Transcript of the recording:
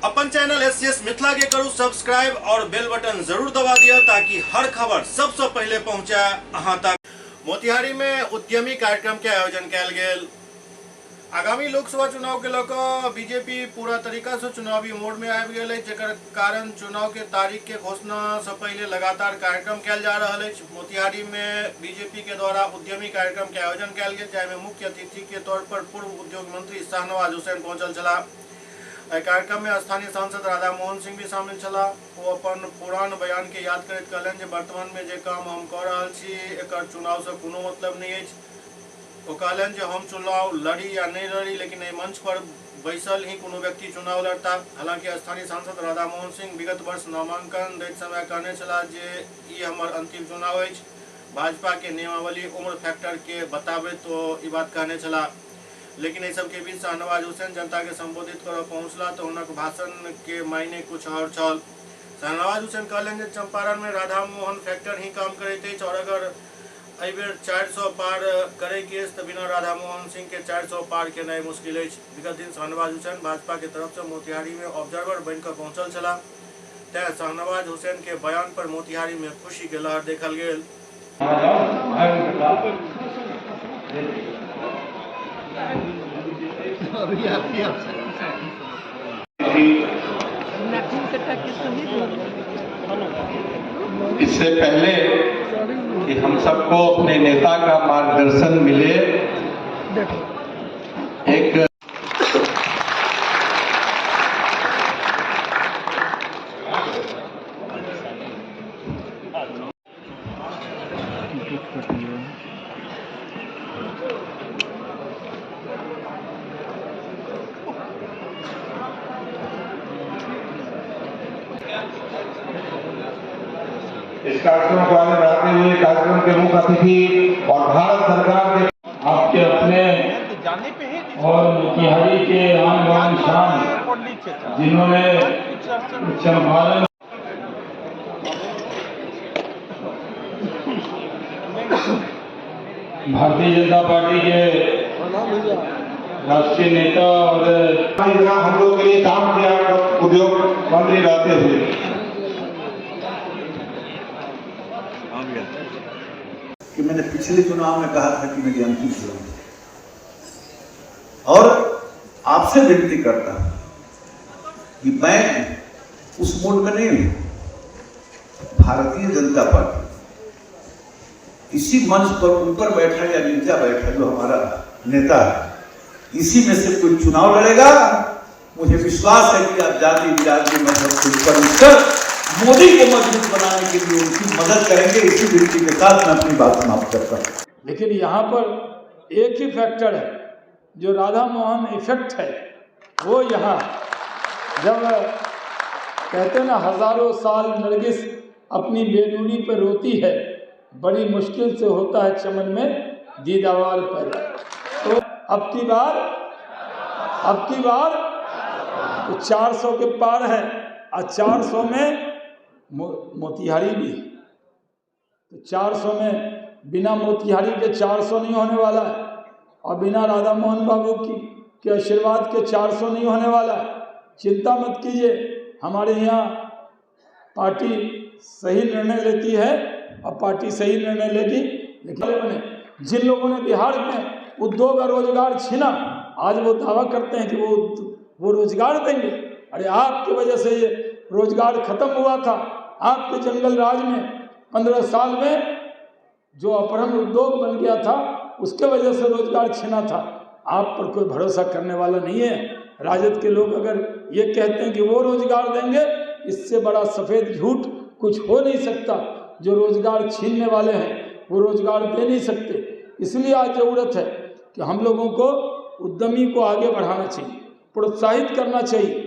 अपन channel SCS Mithila के करू subscribe और बेल बटन जरूर दबा दिया ताकि हर खबर सबसे पहले पहुंचे अहां तक। मोतिहारी में उद्यमी कार्यक्रम के आयोजन कयल गेल। आगामी लोकसभा चुनाव के लेकर बीजेपी पूरा तरीका से चुनावी मोड में आबि गेल है, जेकर कारण चुनाव के तारीख के घोषणा से पहले लगातार कार्यक्रम कयल जा रहा है। मोतिहारी में बीजेपी के द्वारा उद्यमी कार्यक्रम के आयोजन कयल गेल, जाहिमे मुख्य अतिथि के तौर पर पूर्व उद्योग मंत्री शाहनवाज हुसैन पहुंचल छला। कार्यक्रम में स्थानीय सांसद राधा मोहन सिंह भी शामिल छला। वो अपन पुरान बयान के याद करैत कहलनि जे वर्तमान में जे काम हम कर रहल छी एकर चुनाव से कोनो मतलब नहीं अछि। वो कहलनि जे हम चुनाव लड़ी या नहीं लड़ी, लेकिन एहि मंच पर बैसल ही कोनो व्यक्ति चुनाव लड़ता। हालांकि स्थानीय सांसद राधा मोहन सिंह विगत वर्ष नामांकन दैत समय कहने छला जे ई हमर अंतिम चुनाव अछि। भाजपा के नियमावली उम्र फैक्टर के बताबे तो ई बात कहने छला, लेकिन इस सब के बीच शाहनवाज हुसैन जनता के संबोधित कर पहुंचला तो उनक भाषण के मायने कुछ और छल। शाहनवाज हुसैन कहलन जे चंपारण में राधा मोहन फैक्टर ही काम करैत अछि और अगर एहि बेर 400 पार करे के तो बिना राधा मोहन सिंह के 400 पार केनाइ मुश्किल अछि। विगत दिन शाहनवाज हुसैन भाजपा के तरफ से मोतिहारी में ऑब्जर्वर बनकर पहुंचल छला। तै शाहनवाज हुसैन के बयान पर मोतिहारी में खुशी के लहर देखल गेल। इससे पहले कि हम सबको अपने नेता का मार्गदर्शन मिले, एक इस कार्यक्रम को आगे बढ़ाते हुए कार्यक्रम के मुख्य अतिथि और भारत सरकार के आपके अपने और मोतिहारी के आन बान शान जिन्होंने चंपारण भारतीय जनता पार्टी के राष्ट्रीय नेता और हम लोग के लिए काम किया उद्योग मंत्री रहते हुए कि मैंने पिछले चुनाव में कहा था कि मेरी अंतिम चुनाव, और आपसे विनती करता हूं कि मैं उस मोड में नहीं हूं। भारतीय जनता पार्टी इसी मंच पर ऊपर बैठा या नीचे बैठा जो हमारा नेता है, इसी में से कोई चुनाव लड़ेगा। मुझे विश्वास है कि आप जाति विराजी मजहब से ऊपर उठकर मोदी को मजबूत बनाने के लिए उनकी मदद करेंगे। इसी विनती के साथ मैं अपनी बात समाप्त करता हूं। लेकिन यहाँ पर एक ही फैक्टर है जो राधा मोहन इफेक्ट है। वो यहाँ जब कहते हैं ना, हजारों साल नरगिस अपनी बेनूरी पर रोती है, बड़ी मुश्किल से होता है चमन में दीदार पैदा। तो अब की बार तो 400 के पार है और 400 में मोतिहारी भी है। तो 400 में बिना मोतिहारी के 400 नहीं होने वाला है, और बिना राधा मोहन बाबू के आशीर्वाद के 400 नहीं होने वाला है। चिंता मत कीजिए, हमारे यहाँ पार्टी सही निर्णय लेती है और पार्टी सही निर्णय लेगी। लेकिन जिन लोगों ने बिहार में उद्योग और रोजगार छीना, आज वो दावा करते हैं कि वो रोजगार देंगे। अरे आपकी वजह से ये रोजगार खत्म हुआ था। आपके जंगल राज में 15 साल में जो अपहरण उद्योग बन गया था, उसके वजह से रोजगार छीना था। आप पर कोई भरोसा करने वाला नहीं है। राजद के लोग अगर ये कहते हैं कि वो रोजगार देंगे, इससे बड़ा सफ़ेद झूठ कुछ हो नहीं सकता। जो रोजगार छीनने वाले हैं वो रोजगार दे नहीं सकते। इसलिए आज ज़रूरत है कि हम लोगों को उद्यमी को आगे बढ़ाना चाहिए, प्रोत्साहित करना चाहिए।